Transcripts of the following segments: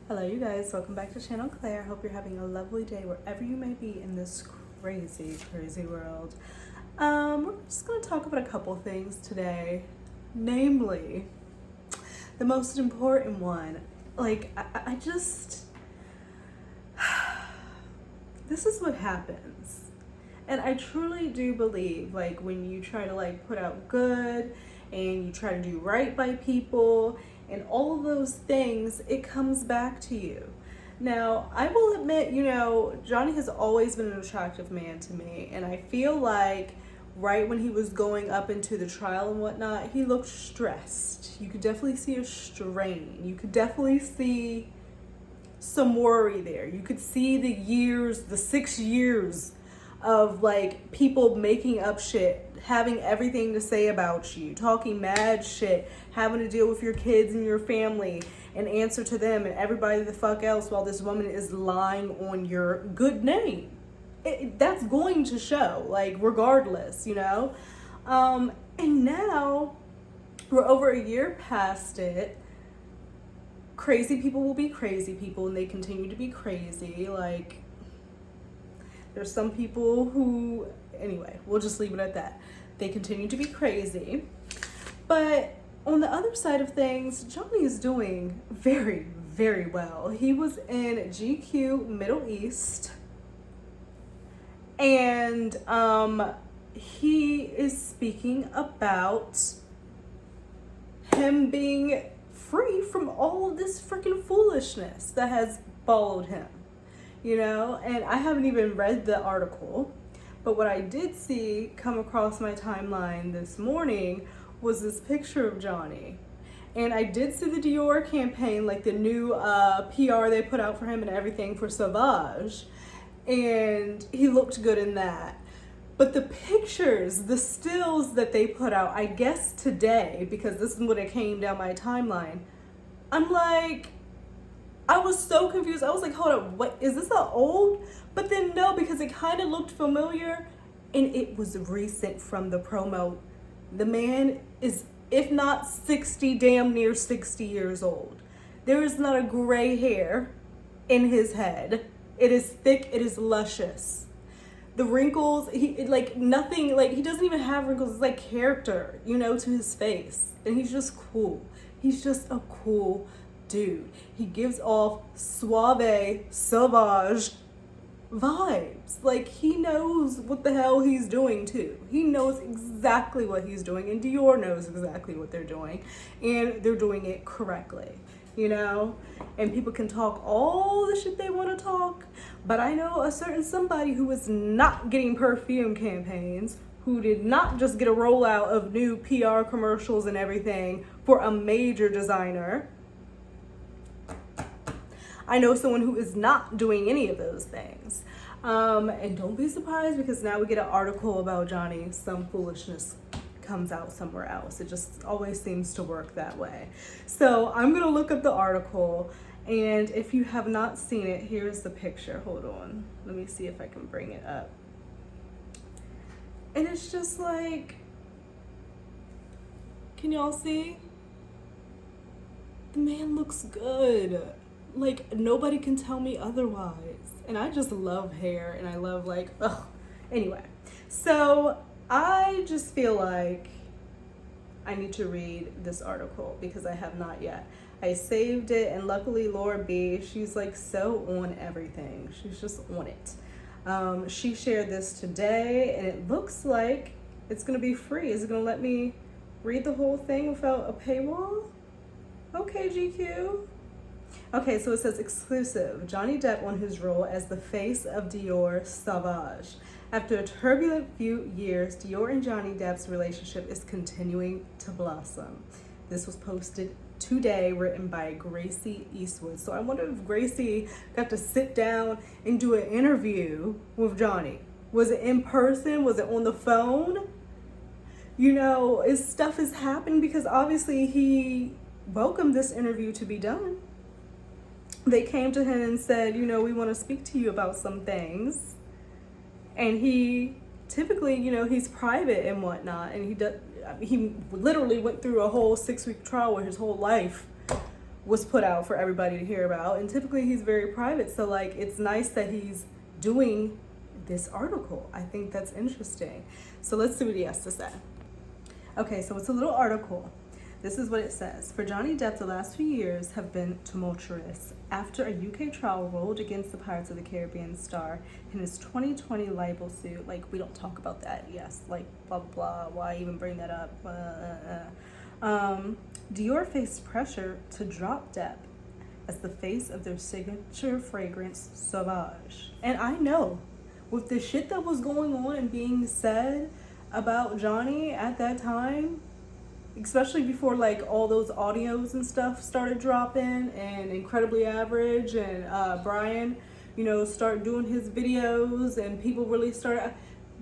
Hello you guys, welcome back to Channel Claire. Hope you're having a lovely day wherever you may be in this crazy world. We're just going to talk about a couple things today, namely the most important one. I just this is what happens, and I truly do believe, like, when you try to put out good and you try to do right by people and all of those things, it comes back to you. Now, I will admit, Johnny has always been an attractive man to me, and I feel like right when he was going up into the trial and whatnot, he looked stressed. You could definitely see a strain. You could definitely see some worry there. You could see the 6 years of people making up shit, having everything to say about you, talking mad shit, having to deal with your kids and your family and answer to them and everybody the fuck else while this woman is lying on your good name. That's going to show, regardless, and now we're over a year past it. Crazy people will be crazy people, and they continue to be crazy. There's some people who, anyway, we'll just leave it at that. They continue to be crazy. But on the other side of things, Johnny is doing very well. He was in GQ Middle East, and he is speaking about him being free from all of this freaking foolishness that has followed him. And I haven't even read the article, but what I did see come across my timeline this morning was this picture of Johnny. And I did see the Dior campaign, the new PR they put out for him and everything for Sauvage, and he looked good in that. But the pictures, the stills that they put out, I guess today, because this is when it came down my timeline, I was so confused. I was like, hold up, what, is this old? But then no, because it kind of looked familiar, and it was recent from the promo. The man is, if not 60, damn near 60 years old. There is not a gray hair in his head. It is thick, it is luscious. The wrinkles, nothing, he doesn't even have wrinkles. It's character, to his face. And he's just cool. He's just a cool dude. He gives off suave, sauvage vibes. He knows what the hell he's doing too. He knows exactly what he's doing, and Dior knows exactly what they're doing, and they're doing it correctly, and people can talk all the shit they want to talk, but I know a certain somebody who is not getting perfume campaigns, who did not just get a rollout of new PR commercials and everything for a major designer. I know someone who is not doing any of those things. And don't be surprised, because now we get an article about Johnny. Some foolishness comes out somewhere else. It just always seems to work that way. So I'm going to look up the article. And if you have not seen it, here's the picture. Hold on. Let me see if I can bring it up. And it's just can y'all see? The man looks good. Nobody can tell me otherwise. And I just love hair, and I love anyway. So I just feel like I need to read this article because I have not yet. I saved it, and luckily Laura B, she's so on everything. She's just on it. She shared this today, and it looks like it's gonna be free. Is it gonna let me read the whole thing without a paywall? Okay, GQ. Okay, so it says exclusive. Johnny Depp won his role as the face of Dior Sauvage. After a turbulent few years, Dior and Johnny Depp's relationship is continuing to blossom. This was posted today, written by Gracie Eastwood. So I wonder if Gracie got to sit down and do an interview with Johnny. Was it in person? Was it on the phone? Stuff is happening because obviously he welcomed this interview to be done. They came to him and said, we want to speak to you about some things. And he typically, he's private and whatnot. And he literally went through a whole 6-week trial where his whole life was put out for everybody to hear about. And typically he's very private. So like, it's nice that he's doing this article. I think that's interesting. So let's see what he has to say. Okay, so it's a little article. This is what it says. For Johnny Depp, the last few years have been tumultuous after a UK trial rolled against the Pirates of the Caribbean star in his 2020 libel suit. Like, we don't talk about that. Yes, like, blah, blah, blah. Why even bring that up? Dior faced pressure to drop Depp as the face of their signature fragrance, Sauvage. And I know, with the shit that was going on and being said about Johnny at that time, especially before like all those audios and stuff started dropping, and Incredibly Average and Brian, you know, start doing his videos, and people really started,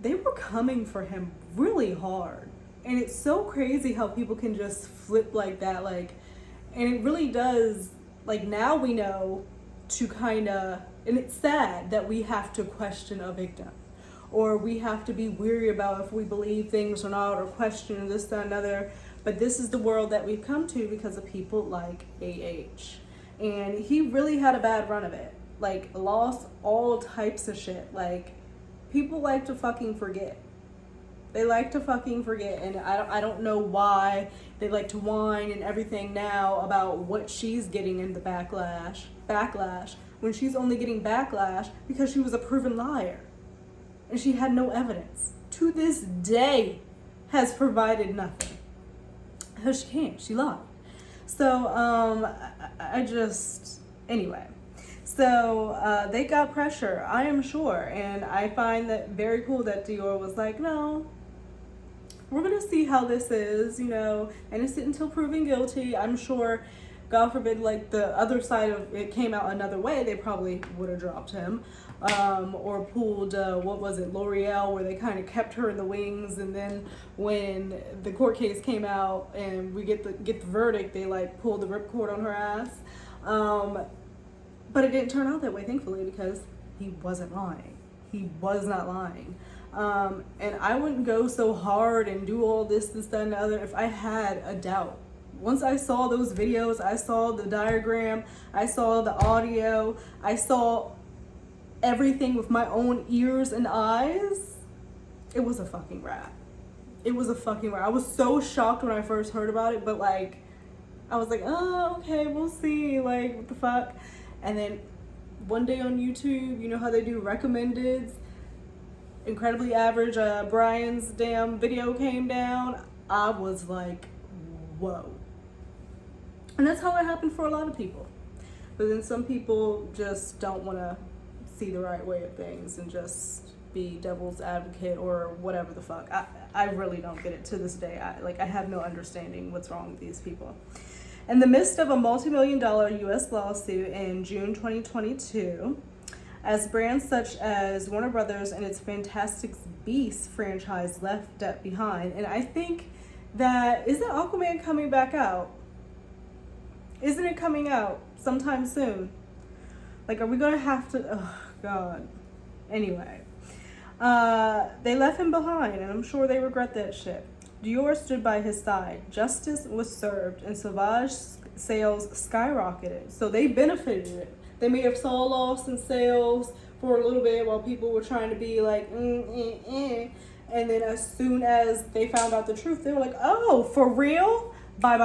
they were coming for him really hard. And it's so crazy how people can just flip like that, like, and it really does, like, now we know to kind of, and it's sad that we have to question a victim, or we have to be weary about if we believe things or not, or question this, that, and another. But this is the world that we've come to because of people like AH. And he really had a bad run of it. Like, lost all types of shit. Like, people like to fucking forget. They like to fucking forget. And I don't know why they like to whine and everything now about what she's getting in the backlash, when she's only getting backlash because she was a proven liar. And she had no evidence. To this day, has provided nothing. Because she can't, she lied. So, I just, anyway. So, they got pressure, I am sure. And I find that very cool that Dior was like, no, we're going to see how this is, you know, innocent until proven guilty. I'm sure, God forbid, like, the other side of it came out another way, they probably would have dropped him. Or pulled, what was it, L'Oreal, where they kind of kept her in the wings, and then when the court case came out and we get the verdict, they like pulled the ripcord on her ass. But it didn't turn out that way, thankfully, because he wasn't lying. He was not lying. And I wouldn't go so hard and do all this, that, and the other if I had a doubt. Once I saw those videos, I saw the diagram, I saw the audio, I saw everything with my own ears and eyes, it was a fucking wrap. It was a fucking wrap. I was so shocked when I first heard about it, but like, I was like, oh, okay, we'll see, like, what the fuck. And then one day on YouTube, you know how they do recommendeds, Incredibly Average, Brian's damn video came down. I was like, whoa. And that's how it happened for a lot of people. But then some people just don't want to see the right way of things and just be devil's advocate or whatever the fuck. I really don't get it to this day. I have no understanding what's wrong with these people. In the midst of a multi-million-dollar U.S. lawsuit in June 2022, as brands such as Warner Brothers and its Fantastic Beasts franchise left Depp behind, and I think that, isn't Aquaman coming back out? Isn't it coming out sometime soon? Like, are we gonna have to, oh God. Anyway, they left him behind, and I'm sure they regret that shit. Dior stood by his side. Justice was served, and Sauvage sales skyrocketed. So they benefited it. They may have saw a loss in sales for a little bit while people were trying to be like, And then as soon as they found out the truth, they were like, oh, for real? Bye.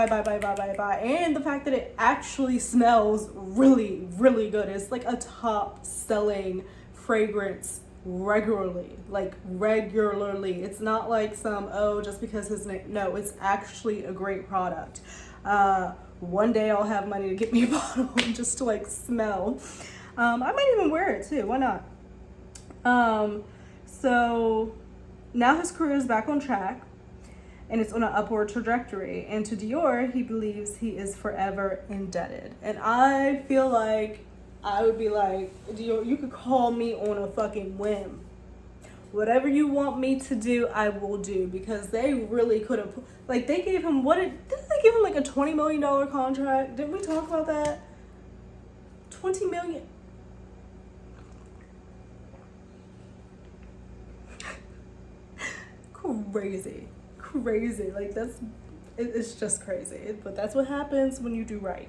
And the fact that it actually smells really, really good. It's like a top selling fragrance regularly. It's not like some, oh, just because his name. No, it's actually a great product. One day I'll have money to get me a bottle just to like smell. I might even wear it too. Why not? So now his career is back on track, and it's on an upward trajectory. And to Dior, he believes he is forever indebted. And I feel like I would be like, Dior, you could call me on a fucking whim. Whatever you want me to do, I will do. Because they really could have, like, they gave him, didn't they give him like a $20 million contract? Didn't we talk about that? 20 million. Crazy. Like, it's just crazy. But that's what happens when you do right.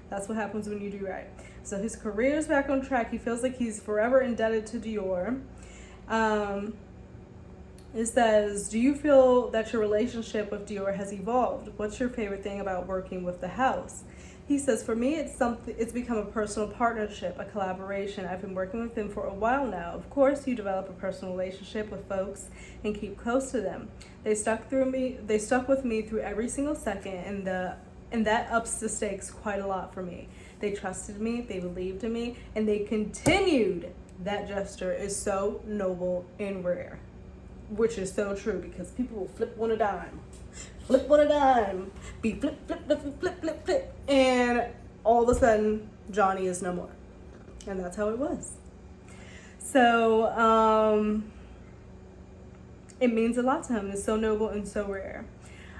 That's what happens when you do right. So his career is back on track. He feels like he's forever indebted to Dior. It says, do you feel that your relationship with Dior has evolved? What's your favorite thing about working with the house? He says, for me, it's become a personal partnership, a collaboration. I've been working with them for a while now. Of course, you develop a personal relationship with folks and keep close to them. They stuck with me through every single second, and that ups the stakes quite a lot for me. They trusted me, they believed in me, and they continued. That gesture is so noble and rare, which is so true, because people will flip on a dime, be flip, and all of a sudden Johnny is no more. And that's how it was. So it means a lot to him. It's so noble and so rare.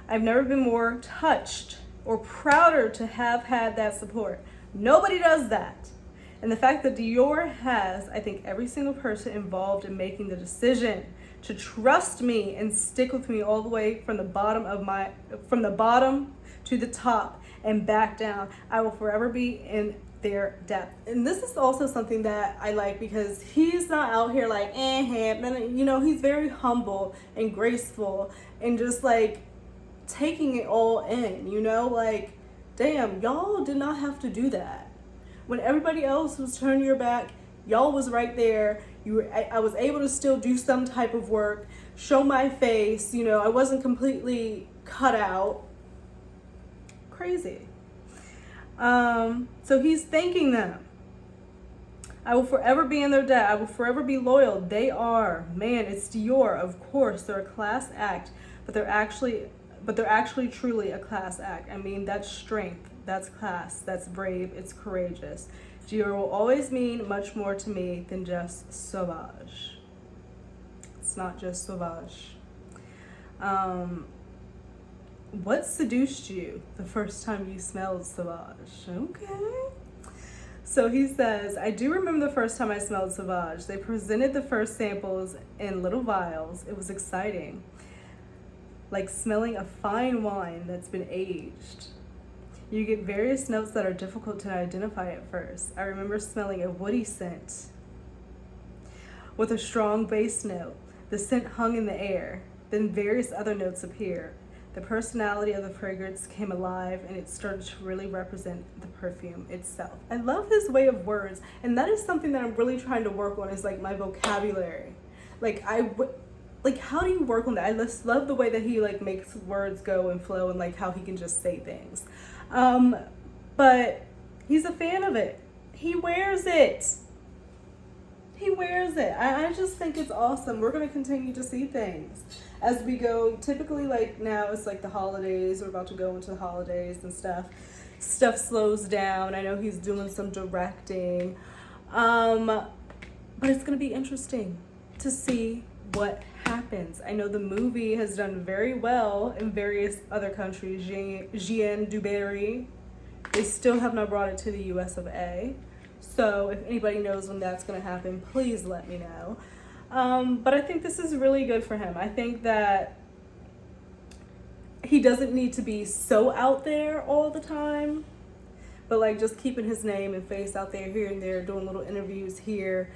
I've never been more touched or prouder to have had that support. Nobody does that. And the fact that Dior has, I think, every single person involved in making the decision to trust me and stick with me all the way from the bottom to the top and back down. I will forever be in their depth. And this is also something that I like, because he's not out here like, he's very humble and graceful and just like taking it all in, like, damn, y'all did not have to do that. When everybody else was turning your back, y'all was right there. I was able to still do some type of work, show my face, I wasn't completely cut out. Crazy. So he's thanking them. I will forever be in their debt. I will forever be loyal. They are, man, it's Dior. Of course, they're a class act, but they're actually truly a class act. I mean, that's strength, that's class, that's brave, it's courageous. Dior will always mean much more to me than just sauvage. It's not just sauvage. What seduced you the first time you smelled sauvage? Okay. So he says, I do remember the first time I smelled sauvage. They presented the first samples in little vials. It was exciting. Like smelling a fine wine that's been aged. You get various notes that are difficult to identify at first. I remember smelling a woody scent with a strong base note. The scent hung in the air. Then various other notes appear. The personality of the fragrance came alive, and it started to really represent the perfume itself. I love his way of words, and that is something that I'm really trying to work on, is like my vocabulary. Like how do you work on that? I just love the way that he like makes words go and flow, and like how he can just say things. But he's a fan of it. He wears it. I just think it's awesome. We're going to continue to see things as we go. Typically, like now it's like the holidays. We're about to go into the holidays and stuff. Stuff slows down. I know he's doing some directing. But it's going to be interesting to see what happens. I know the movie has done very well in various other countries. Jean Dubarry. They still have not brought it to the US of A. So if anybody knows when that's going to happen, please let me know. But I think this is really good for him. I think that he doesn't need to be so out there all the time, but like just keeping his name and face out there here and there, doing little interviews here,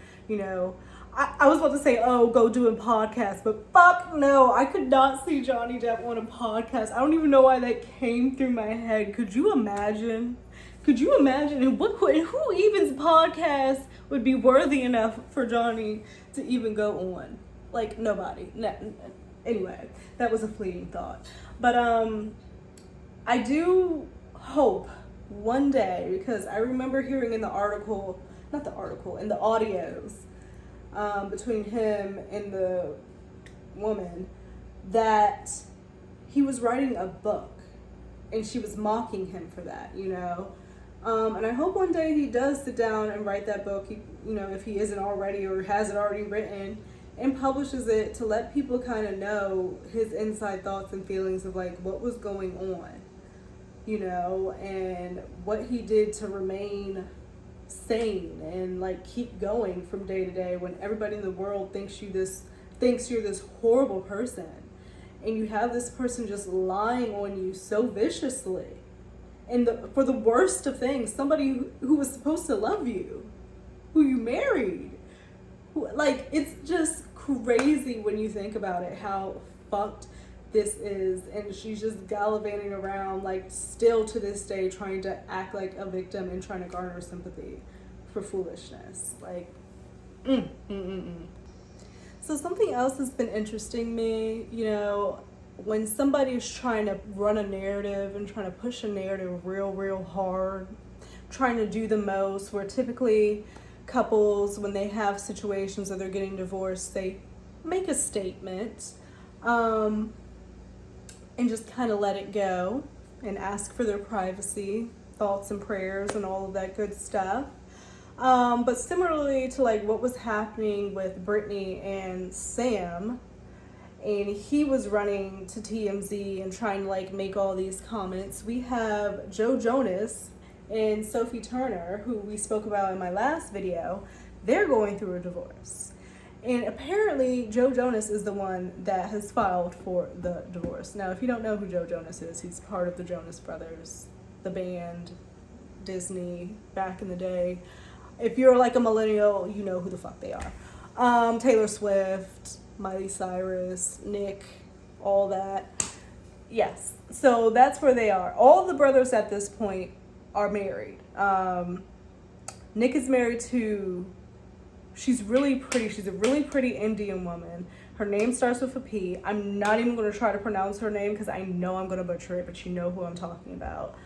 I was about to say, oh, go doing podcasts, but fuck no, I could not see Johnny Depp on a podcast. I don't even know why that came through my head. Could you imagine? And who even's podcast would be worthy enough for Johnny to even go on? Like, nobody. No. Anyway, that was a fleeting thought. But I do hope one day, because I remember hearing in the audios, between him and the woman, that he was writing a book and she was mocking him for that, and I hope one day he does sit down and write that book, if he isn't already or has it already written, and publishes it to let people kind of know his inside thoughts and feelings of like what was going on, and what he did to remain sane and like keep going from day to day when everybody in the world thinks you're this horrible person, and you have this person just lying on you so viciously, And for the worst of things, somebody who was supposed to love you, who you married. Like, it's just crazy when you think about it, how fucked this is. And she's just gallivanting around, like, still to this day trying to act like a victim and trying to garner sympathy for foolishness. Like, So something else that's been interesting me, you know, when somebody's trying to run a narrative and trying to push a narrative real hard, trying to do the most, where typically couples, when they have situations or they're getting divorced, they make a statement, and just kind of let it go and ask for their privacy, thoughts and prayers and all of that good stuff. But similarly to like what was happening with Brittany and Sam, and he was running to TMZ and trying to like make all these comments, we have Joe Jonas and Sophie Turner, who we spoke about in my last video. They're going through a divorce. And apparently Joe Jonas is the one that has filed for the divorce. Now, if you don't know who Joe Jonas is, he's part of the Jonas Brothers, the band, Disney, back in the day. If you're like a millennial, you know who the fuck they are. Taylor Swift, Miley Cyrus, Nick, all that. Yes, so that's where they are. All the brothers at this point are married. Nick is married to, she's really pretty. She's a really pretty Indian woman. Her name starts with a P. I'm not even going to try to pronounce her name because I know I'm going to butcher it, but you know who I'm talking about.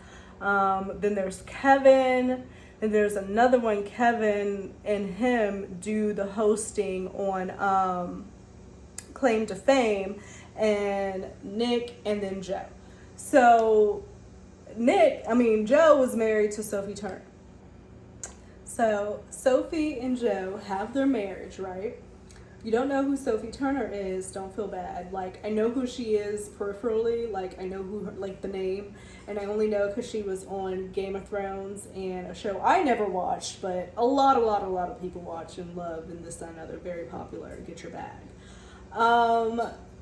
Then there's Kevin. And there's another one, Kevin and him do the hosting on Claim to Fame, and Nick, and then Joe. So Joe was married to Sophie Turner. So Sophie and Joe have their marriage, right? You don't know who Sophie Turner is, don't feel bad. Like, I know who she is peripherally, like I know who her, like the name, and I only know because she was on Game of Thrones and a show I never watched, but a lot of people watch and love, and this and other, very popular, Get Your Bag.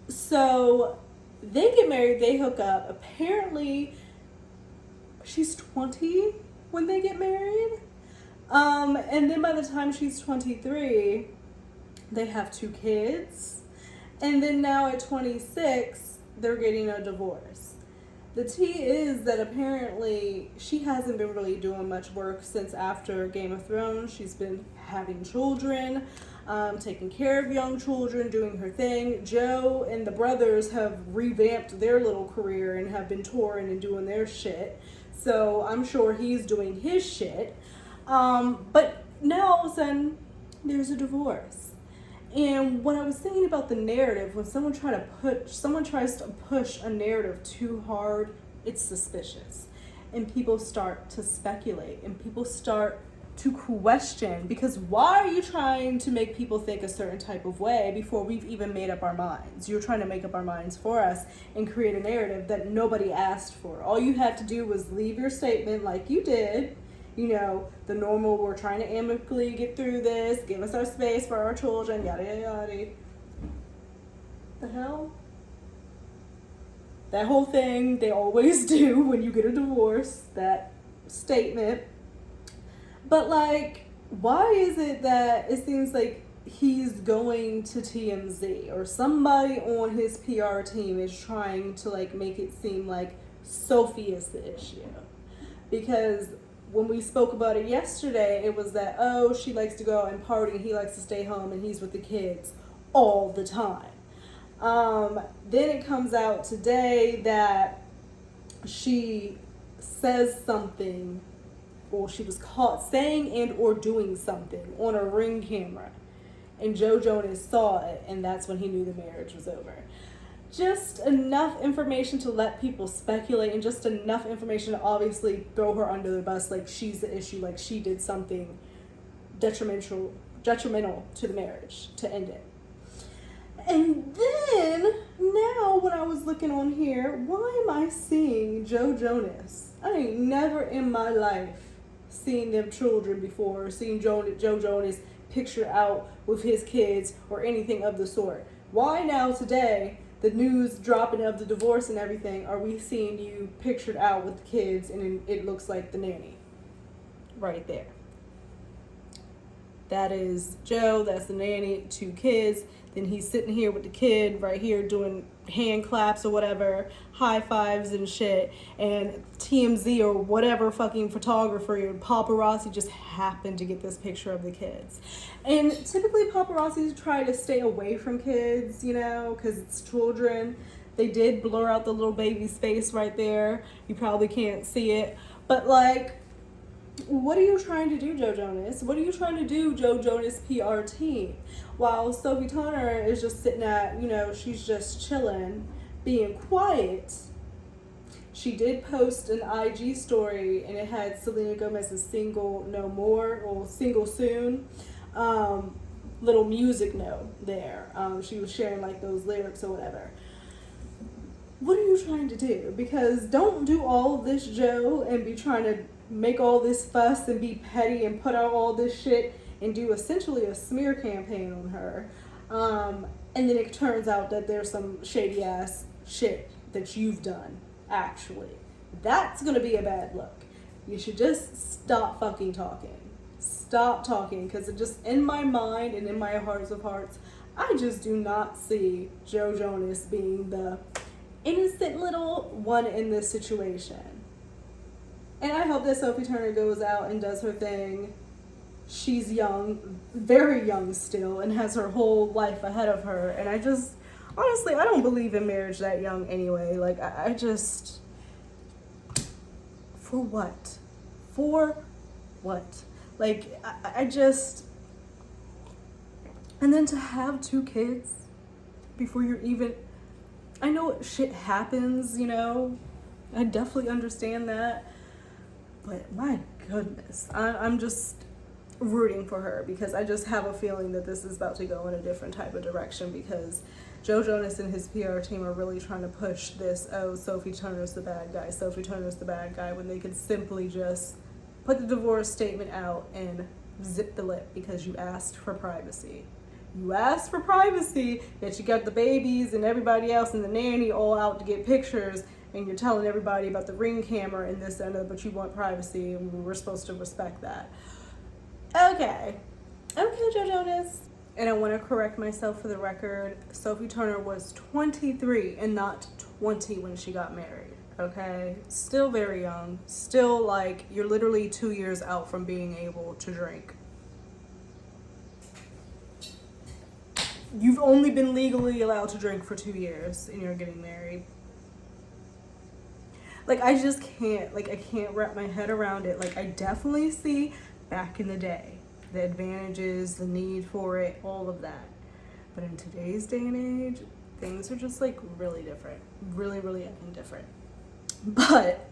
So they get married, they hook up. Apparently she's 20 when they get married. And then by the time she's 23, they have 2 kids. And then now at 26, they're getting a divorce. The tea is that apparently she hasn't been really doing much work since after Game of Thrones. She's been having children, taking care of young children, doing her thing. Joe and the brothers have revamped their little career and have been touring and doing their shit. So I'm sure he's doing his shit. But now all of a sudden, there's a divorce. And what I was saying about the narrative, when someone tries to push a narrative too hard, it's suspicious. And people start to speculate, and people start to question, because why are you trying to make people think a certain type of way before we've even made up our minds? You're trying to make up our minds for us and create a narrative that nobody asked for. All you had to do was leave your statement like you did. You know, the normal, we're trying to amicably get through this, give us our space for our children, yada, yada, yada. The hell? That whole thing they always do when you get a divorce, that statement. But, like, why is it that it seems like he's going to TMZ, or somebody on his PR team is trying to, like, make it seem like Sophie is the issue? Because when we spoke about it yesterday, it was that, oh, she likes to go out and party, and he likes to stay home, and he's with the kids all the time. Then it comes out today that she says something, or she was caught saying and or doing something on a Ring camera, and Joe Jonas saw it, and that's when he knew the marriage was over. Just enough information to let people speculate, and just enough information to obviously throw her under the bus, like she's the issue, like she did something detrimental to the marriage to end it. And then now when I was looking on here, why am I seeing Joe Jonas? I ain't never in my life seen them children before, or seen Joe Jonas pictured out with his kids or anything of the sort. Why now today the news dropping of the divorce and everything, are we seeing you pictured out with the kids and it looks like the nanny right there? That is Joe, that's the nanny, 2 kids. Then he's sitting here with the kid right here doing hand claps or whatever, high fives and shit. And TMZ or whatever fucking photographer or paparazzi just happened to get this picture of the kids. And typically paparazzi try to stay away from kids, you know, because it's children. They did blur out the little baby's face right there. You probably can't see it. But like, what are you trying to do, Joe Jonas? What are you trying to do, Joe Jonas PR team? While Sophie Turner is just sitting at, you know, she's just chilling, being quiet. She did post an IG story and it had Selena Gomez's single No More or Single Soon little music note there. She was sharing like those lyrics or whatever. What are you trying to do? Because don't do all of this, Joe, and be trying to make all this fuss and be petty and put out all this shit and do essentially a smear campaign on her. And then it turns out that there's some shady ass shit that you've done, actually. That's gonna be a bad look. You should just stop fucking talking. Stop talking, because it just, in my mind and in my hearts of hearts, I just do not see Joe Jonas being the innocent little one in this situation. And I hope that Sophie Turner goes out and does her thing. She's young, very young still, and has her whole life ahead of her. And I just, honestly, I don't believe in marriage that young anyway. Like, I just, for what? For what? Like, I just, and then to have 2 kids before you're even, I know shit happens, you know, I definitely understand that, but my goodness, I'm just rooting for her, because I just have a feeling that this is about to go in a different type of direction, because Joe Jonas and his PR team are really trying to push this, oh, Sophie Turner's the bad guy, Sophie Turner's the bad guy, when they could simply just put the divorce statement out and zip the lip because you asked for privacy. You asked for privacy, that you got the babies and everybody else and the nanny all out to get pictures, and you're telling everybody about the Ring camera and this and that, but you want privacy, and we're supposed to respect that. Okay, Joe Jonas. And I want to correct myself for the record. Sophie Turner was 23 and not 20 when she got married. Okay, still very young, still like, you're literally 2 years out from being able to drink. You've only been legally allowed to drink for 2 years and you're getting married. Like, I just can't, like, I can't wrap my head around it. Like, I definitely see back in the day the advantages, the need for it, all of that. But in today's day and age, things are just like really different, really effing different. But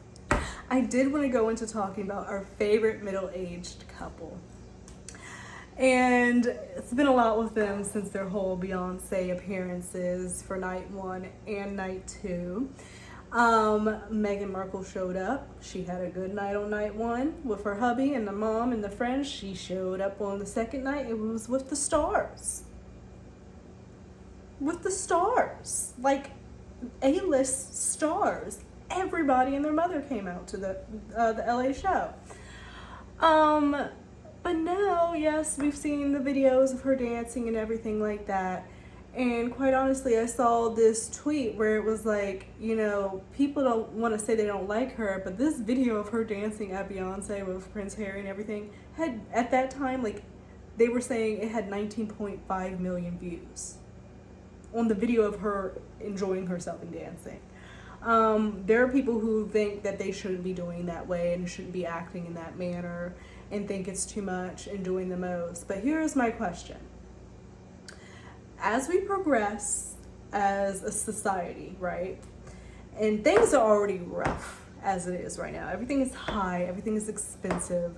I did want to go into talking about our favorite middle-aged couple. And it's been a lot with them since their whole Beyonce appearances for night 1 and night 2. Meghan Markle showed up. She had a good night on night 1 with her hubby and the mom and the friends. She showed up on the second night. It was with the stars. With the stars. Like, A-list stars. Everybody and their mother came out to the LA show. But now, yes, we've seen the videos of her dancing and everything like that. And quite honestly, I saw this tweet where it was like, you know, people don't want to say they don't like her, but this video of her dancing at Beyonce with Prince Harry and everything had, at that time, like, they were saying it had 19.5 million views on the video of her enjoying herself and dancing. There are people who think that they shouldn't be doing that way and shouldn't be acting in that manner and think it's too much and doing the most. But here's my question. As we progress as a society, right, and things are already rough as it is right now. Everything is high, everything is expensive.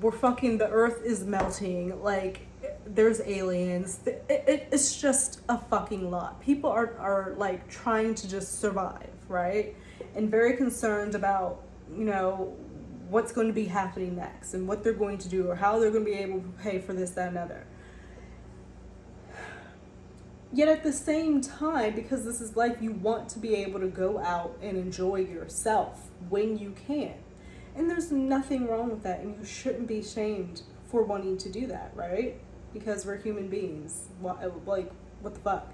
We're fucking, the earth is melting, like, there's aliens. It's just a fucking lot. People are like trying to just survive, right? And very concerned about, you know, what's going to be happening next and what they're going to do or how they're going to be able to pay for this, that, and other. Yet at the same time, because this is life, you want to be able to go out and enjoy yourself when you can. And there's nothing wrong with that, and you shouldn't be shamed for wanting to do that, right? Because we're human beings. Like, what the fuck?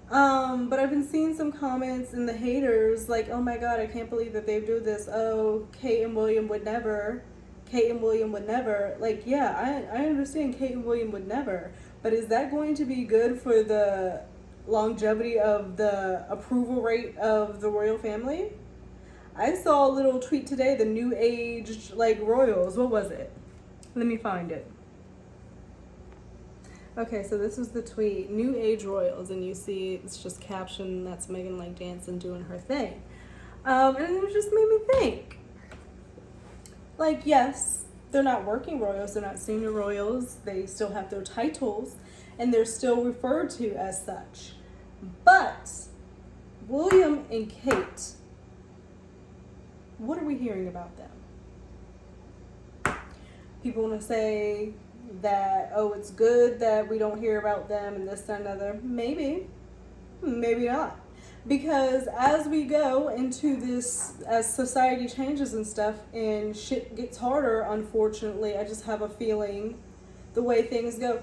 But I've been seeing some comments and the haters like, oh my god, I can't believe that they do this. Oh, Kate and William would never. Kate and William would never. Like, yeah, I understand Kate and William would never. But is that going to be good for the longevity of the approval rate of the royal family? I saw a little tweet today, the new age, like, royals. What was it? Let me find it. Okay, so this is the tweet, new age royals, and you see it's just caption, that's Meghan like dancing, doing her thing. And it just made me think, like, yes, they're not working royals, they're not senior royals, they still have their titles, and they're still referred to as such. But William and Kate, what are we hearing about them? People want to say that, oh, it's good that we don't hear about them and this and another. Maybe not. Because as we go into this, as society changes and stuff and shit gets harder, unfortunately, I just have a feeling the way things go,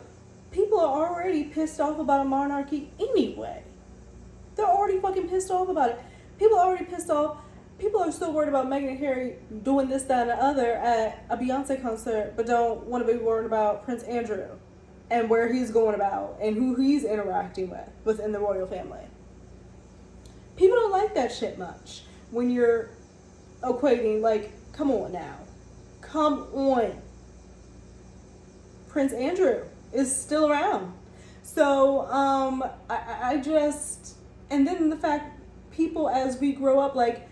people are already pissed off about a monarchy anyway. They're already fucking pissed off about it. People are already pissed off. People are still worried about Meghan and Harry doing this, that, and the other at a Beyonce concert, but don't want to be worried about Prince Andrew and where he's going about and who he's interacting with within the royal family. People don't like that shit much when you're equating, like, come on now. Come on. Prince Andrew is still around. So, I just, and then the fact, people as we grow up, like,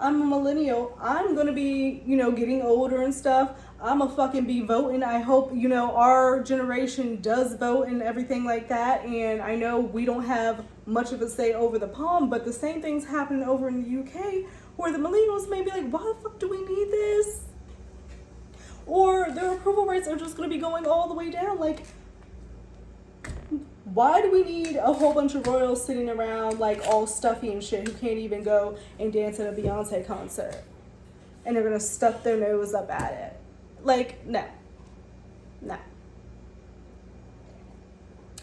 I'm a millennial. I'm going to be, getting older and stuff. I'm going to fucking be voting. I hope, our generation does vote and everything like that. And I know we don't have much of a say over the palm, but the same thing's happening over in the UK where the millennials may be like, why the fuck do we need this? Or their approval rates are just going to be going all the way down. Like, why do we need a whole bunch of royals sitting around like all stuffy and shit who can't even go and dance at a Beyonce concert? And they're going to stuff their nose up at it. Like, no.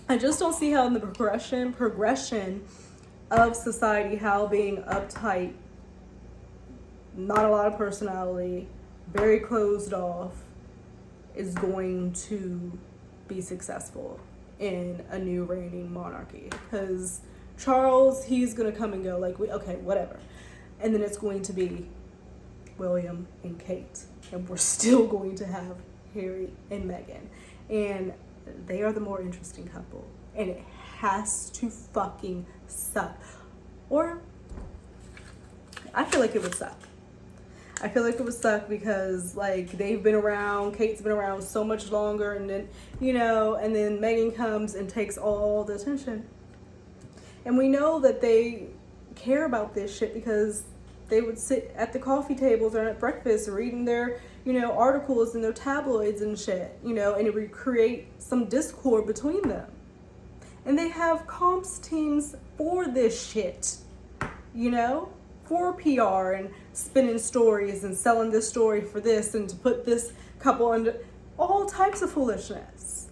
I just don't see how in the progression of society, how being uptight, not a lot of personality, very closed off, is going to be successful in a new reigning monarchy. Because Charles, he's gonna come and go, like, okay, whatever. And then it's going to be William and Kate, and we're still going to have Harry and Meghan, and they are the more interesting couple, and it has to fucking suck. Or I feel like it would suck. I feel like it would suck because, like, they've been around, Kate's been around so much longer, and then, and then Meghan comes and takes all the attention. And we know that they care about this shit because they would sit at the coffee tables or at breakfast reading their, articles in their tabloids and shit, and it would create some discord between them. And they have comps teams for this shit, for PR and spinning stories and selling this story for this and to put this couple under all types of foolishness.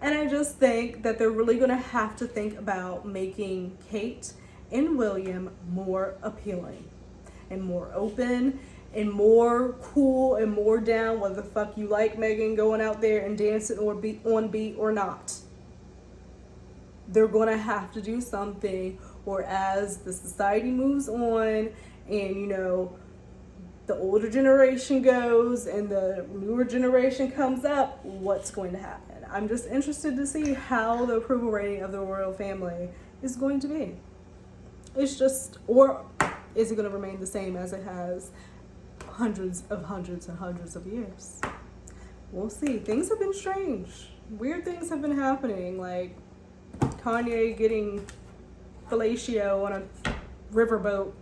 And I just think that they're really going to have to think about making Kate and William more appealing and more open and more cool and more down, whether the fuck you like Meghan going out there and dancing or be on beat or not. They're going to have to do something, or as the society moves on and, the older generation goes and the newer generation comes up, what's going to happen? I'm just interested to see how the approval rating of the royal family is going to be. It's just, or is it going to remain the same as it has hundreds of years? We'll see. Things have been strange. Weird things have been happening, like Kanye getting fellatio on a riverboat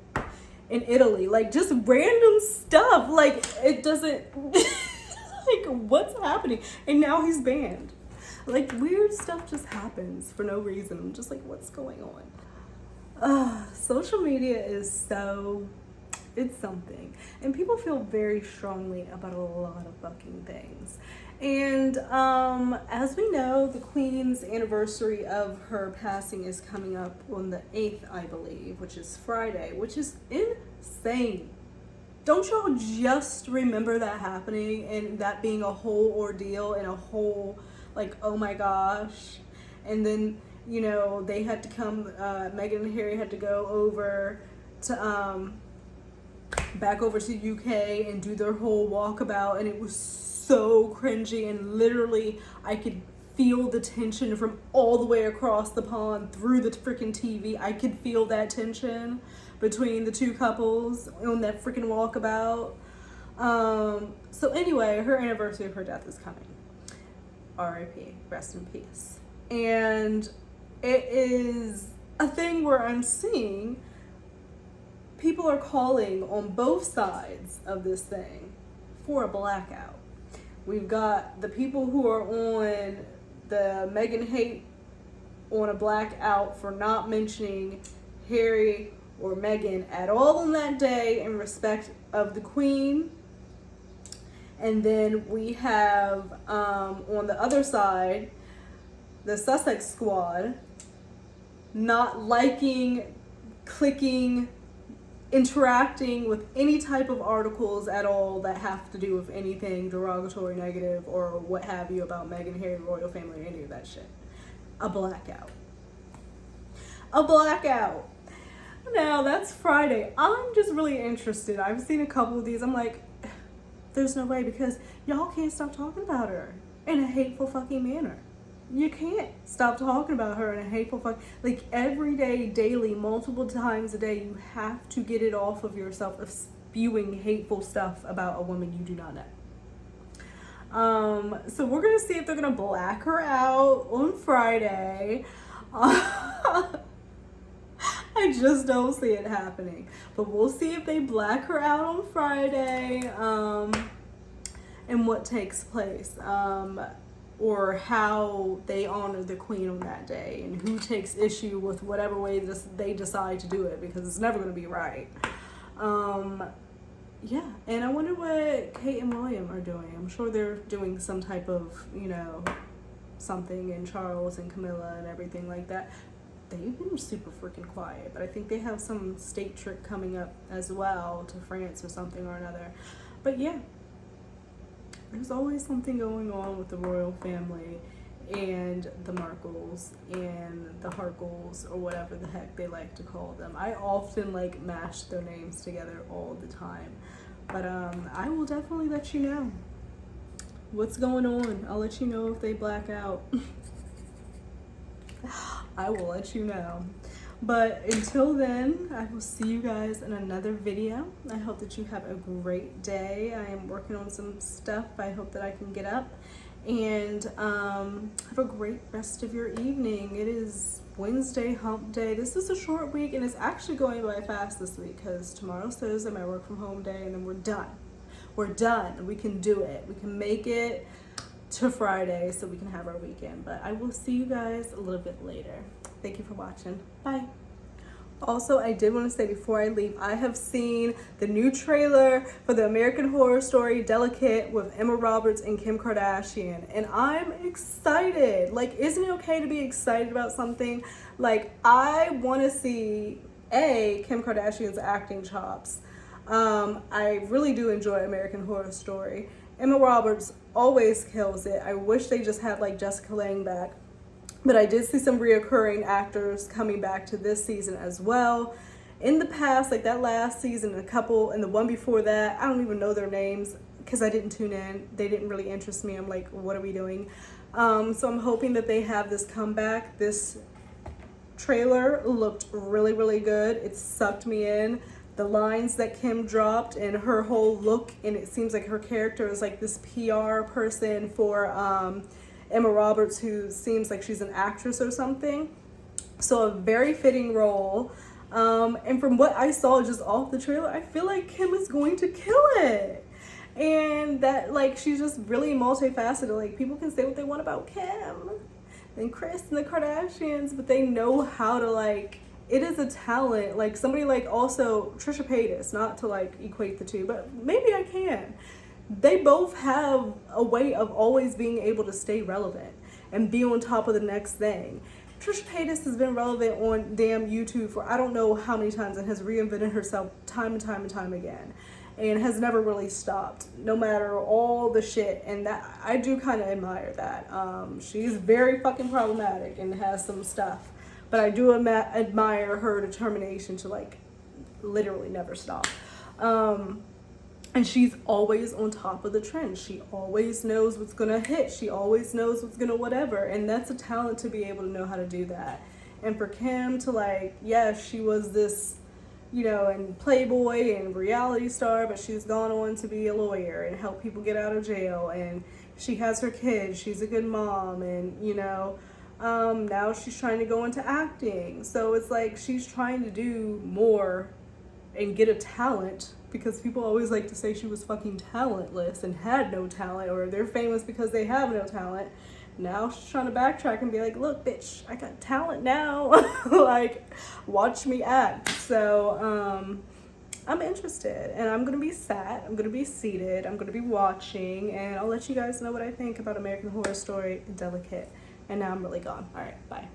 in Italy, like just random stuff. Like, it doesn't like, what's happening? And now he's banned. Like, weird stuff just happens for no reason. I'm just like, what's going on? Social media is it's something. And people feel very strongly about a lot of fucking things. And as we know, the Queen's anniversary of her passing is coming up on the 8th, I believe, which is Friday, which is insane. Don't y'all just remember that happening and that being a whole ordeal and a whole, like, oh my gosh. And then, you know, they had to come, Meghan and Harry had to go over to, back over to UK and do their whole walkabout, and it was so cringy, and literally I could feel the tension from all the way across the pond through the freaking TV. I could feel that tension between the two couples on that freaking walkabout. So anyway, her anniversary of her death is coming. R.I.P. Rest in peace. And it is a thing where I'm seeing people are calling on both sides of this thing for a blackout. We've got the people who are on the Meghan hate on a blackout for not mentioning Harry or Meghan at all on that day in respect of the Queen. And then we have on the other side, the Sussex squad not liking, clicking, interacting with any type of articles at all that have to do with anything derogatory, negative, or what have you about Meghan, Harry, royal family, or any of that shit. A blackout. A blackout. Now, that's Friday. I'm just really interested. I've seen a couple of these. I'm like, there's no way, because y'all can't stop talking about her in a hateful fucking manner. You can't stop talking about her in a hateful like every day, daily, multiple times a day. You have to get it off of yourself of spewing hateful stuff about a woman you do not know. So we're gonna see if they're gonna black her out on Friday. I just don't see it happening, but we'll see if they black her out on Friday, and what takes place. Or how they honor the Queen on that day, and who takes issue with whatever way they decide to do it, because it's never going to be right. Yeah, and I wonder what Kate and William are doing. I'm sure they're doing some type of, you know, something, and Charles and Camilla and everything like that. They've been super freaking quiet, but I think they have some state trip coming up as well to France or something or another. But yeah. There's always something going on with the royal family and the Markles and the Harkles, or whatever the heck they like to call them. I often like mash their names together all the time. But I will definitely let you know what's going on. I'll let you know if they black out. I will let you know. But until then, I will see you guys in another video. I hope that you have a great day. I am working on some stuff. I hope that I can get up. And have a great rest of your evening. It is Wednesday, hump day. This is a short week, and it's actually going by fast this week, because tomorrow's Thursday, my work from home day, and then we're done. We're done. We can do it. We can make it to Friday so we can have our weekend. But I will see you guys a little bit later. Thank you for watching. Bye. Also, I did want to say before I leave, I have seen the new trailer for the American Horror Story Delicate with Emma Roberts and Kim Kardashian, and I'm excited. Like, isn't it okay to be excited about something? Like, I want to see Kim Kardashian's acting chops. I really do enjoy American Horror Story. Emma Roberts always kills it. I wish they just had like Jessica Lange back. But I did see some reoccurring actors coming back to this season as well. In the past, like that last season, a couple, and the one before that, I don't even know their names because I didn't tune in. They didn't really interest me. I'm like, what are we doing? So I'm hoping that they have this comeback. This trailer looked really, really good. It sucked me in. The lines that Kim dropped and her whole look, and it seems like her character is like this PR person for Emma Roberts, who seems like she's an actress or something. So a very fitting role. And from what I saw just off the trailer, I feel like Kim is going to kill it. And that, like, she's just really multifaceted. Like, people can say what they want about Kim and Chris and the Kardashians, but they know how to, like, it is a talent. Like, somebody like also Trisha Paytas, not to like equate the two, but maybe I can. They both have a way of always being able to stay relevant and be on top of the next thing. Trisha Paytas has been relevant on damn YouTube for I don't know how many times and has reinvented herself time and time and time again, and has never really stopped, no matter all the shit. And that, I do kind of admire that. She's very fucking problematic and has some stuff, but I do admire her determination to like literally never stop. And she's always on top of the trend. She always knows what's gonna hit. She always knows what's gonna whatever. And that's a talent to be able to know how to do that. And for Kim to like, yes, she was this, you know, and Playboy and reality star, but she's gone on to be a lawyer and help people get out of jail. And she has her kids. She's a good mom. And, you know, now she's trying to go into acting. So it's like she's trying to do more and get a talent, because people always like to say she was fucking talentless and had no talent, or they're famous because they have no talent. Now she's trying to backtrack and be like, look, bitch, I got talent now. Like, watch me act. So I'm interested, and I'm gonna be sat, I'm gonna be seated, I'm gonna be watching, and I'll let you guys know what I think about American Horror Story Delicate. And now I'm really gone. All right, bye.